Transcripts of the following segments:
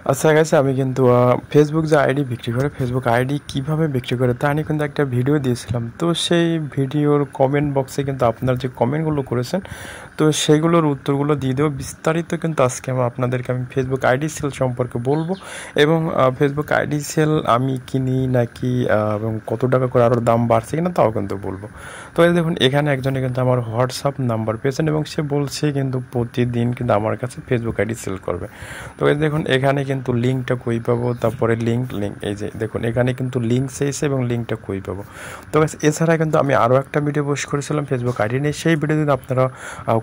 আচ্ছা গাইস, আমি কিন্তু ফেসবুক যে আইডি বিক্রি করে, ফেসবুক আইডি কীভাবে বিক্রি করে তা নিয়ে কিন্তু একটা ভিডিও দিয়েছিলাম। তো সেই ভিডিওর কমেন্ট বক্সে কিন্তু আপনার যে কমেন্টগুলো করেছেন, তো সেইগুলোর উত্তরগুলো দিয়ে দেবো বিস্তারিত। কিন্তু আজকে আপনাদেরকে আমি ফেসবুক আইডি সেল সম্পর্কে বলবো, এবং ফেসবুক আইডি সেল আমি কিনি নাকি এবং কত টাকা করে আরও দাম বাড়ছে কিনা তাও কিন্তু বলবো। তো এই দেখুন, এখানে একজনে কিন্তু আমার হোয়াটসঅ্যাপ নাম্বার পেয়েছেন এবং সে বলছে কিন্তু প্রতিদিন কিন্তু আমার কাছে ফেসবুক আইডি সেল করবে। তো এই দেখুন, এখানে কিন্তু লিঙ্কটা কই পাবো, তারপরে লিঙ্ক এই যে দেখুন এখানে কিন্তু লিঙ্ক চেয়েছে এবং লিঙ্কটা কই পাবো। তো এছাড়া কিন্তু আমি আরও একটা ভিডিও পোস্ট করেছিলাম ফেসবুক আইডি নিয়ে। সেই ভিডিওতে আপনারা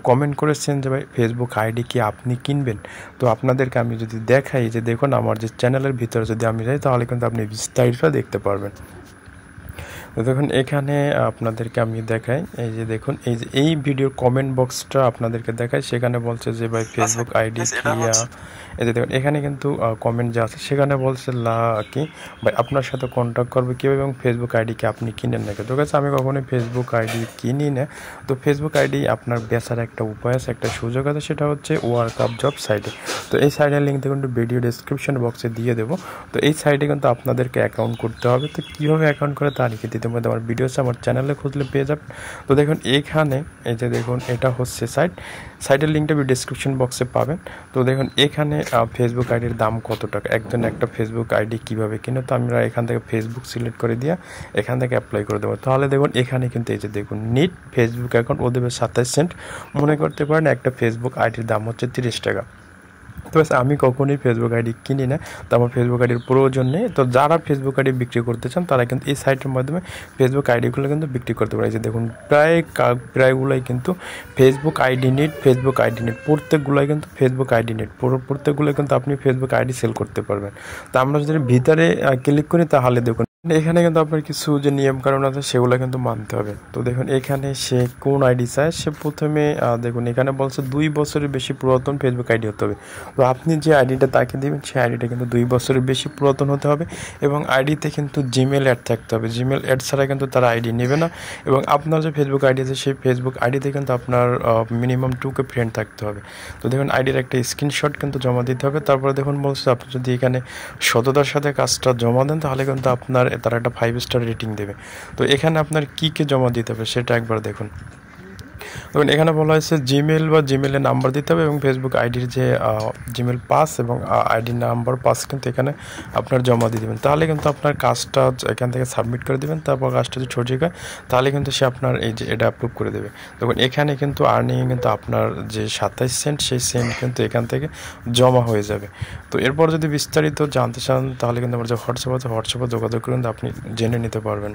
কমেন্ট করেছেন যে ভাই ফেসবুক আইডি কি আপনি কিনবেন। তো আপনাদেরকে আমি যদি দেখাই যে দেখুন, আমার যে চ্যানেলের ভিতরে যদি আমি যাই তাহলে কিন্তু আপনি বিস্তারিত দেখতে পারবেন। তো দেখুন, এখানে আপনাদেরকে আমি দেখাই, এই যে দেখুন এই ভিডিওর কমেন্ট বক্সটা আপনাদেরকে দেখাই। সেখানে বলছে যে ভাই ফেসবুক আইডি কি, এই যে দেখুন এখানে কিন্তু কমেন্ট যা আছে সেখানে বলছে কি ভাই আপনার সাথে কন্ট্যাক্ট করবে কীভাবে এবং ফেসবুক আইডি কি আপনি কিনেন নাকি। তো কাছে আমি কখনোই ফেসবুক আইডি কিনি না। তো ফেসবুক আইডি আপনার বেচার একটা উপায় আছে, একটা সুযোগ আছে, সেটা হচ্ছে ওয়ার্ক আপ জব সাইটে। তো এই সাইটের লিঙ্ক কিন্তু ভিডিও ডিসক্রিপশন বক্সে দিয়ে দেবো। তো এই সাইটে কিন্তু আপনাদেরকে অ্যাকাউন্ট করতে হবে। তো কীভাবে অ্যাকাউন্ট করে তা লিখে দিতে মধ্যে আমার ভিডিও আছে, আমার চ্যানেলে খুঁজলে পেয়ে যাবেন। তো দেখুন এখানে এই যে দেখুন এটা হচ্ছে সাইটের লিঙ্কটা ডিসক্রিপশন বক্সে পাবেন। তো দেখুন এখানে ফেসবুক আইডির দাম কত টাকা, একজন একটা ফেসবুক আইডি কীভাবে কিনে। তো আমরা এখান থেকে ফেসবুক সিলেক্ট করে দিয়ে এখান থেকে অ্যাপ্লাই করে দেবো। তাহলে দেখুন এখানে কিন্তু এই যে দেখুন নিট ফেসবুক অ্যাকাউন্ট ও দেবে 27 সেন্ট। মনে করতে পারেন একটা ফেসবুক আইডির দাম হচ্ছে 30 টাকা। তো আমি কখনোই ফেসবুক আইডি কিনি না, তো আমার ফেসবুক আইডির প্রয়োজন নেই। তো যারা ফেসবুক আইডি বিক্রি করতে চান তারা কিন্তু এই সাইটের মাধ্যমে ফেসবুক আইডিগুলো কিন্তু বিক্রি করতে পারে। যে দেখুন প্রায়গুলোই কিন্তু ফেসবুক আইডি নিট প্রত্যেকগুলোই কিন্তু ফেসবুক আইডি নিট প্রত্যেকগুলোই কিন্তু আপনি ফেসবুক আইডি সেল করতে পারবেন। তো আমরা যদি ভিতরে ক্লিক করি তাহলে দেখুন এখানে কিন্তু আপনার কিছু যে নিয়মকানুন আছে সেগুলো কিন্তু মানতে হবে। তো দেখুন এখানে সে কোন আইডি চায়, সে প্রথমে দেখুন এখানে বলছে 2 বছরের বেশি পুরাতন ফেসবুক আইডি হতে হবে। তো আপনি যে আইডিটা তাকে দেবেন সেই আইডিটা কিন্তু 2 বছরের বেশি পুরাতন হতে হবে এবং আইডিতে কিন্তু জিমেল অ্যাড থাকতে হবে। জিমেল অ্যাড ছাড়া কিন্তু তারা আইডি নেবে না। এবং আপনার যে ফেসবুক আইডি আছে সেই ফেসবুক আইডিতে কিন্তু আপনার মিনিমাম 2কে ফ্রেন্ড থাকতে হবে। তো দেখুন আইডির একটা স্ক্রিনশট কিন্তু জমা দিতে হবে। তারপরে দেখুন বলছে আপনি যদি এখানে সততার সাথে কাজটা জমা দেন তাহলে কিন্তু আপনার তারা একটা 5 স্টার রেটিং দেবে। তো এখানে আপনার কী জমা দিতে হবে সেটা একবার দেখুন। এবং এখানে বলা হয়েছে জিমেল বা জিমেলের নাম্বার দিতে হবে এবং ফেসবুক আইডির যে জিমেল পাস এবং আইডি নাম্বার পাস কিন্তু এখানে আপনার জমা দিয়ে দেবেন। তাহলে কিন্তু আপনার কাজটা এখান থেকে সাবমিট করে দেবেন। তারপর কাজটা যদি সঠিক হয় তাহলে কিন্তু সে আপনার এই যে এটা অ্যাপ্রুভ করে দেবে। দেখুন এখানে কিন্তু আর্নিং কিন্তু আপনার যে 27 সেন্ট সেই সেন্ট কিন্তু এখান থেকে জমা হয়ে যাবে। তো এরপর যদি বিস্তারিত জানতে চান তাহলে কিন্তু আমার যে হোয়াটসঅ্যাপ আছে হোয়াটসঅ্যাপে যোগাযোগ করুন, আপনি জেনে নিতে পারবেন।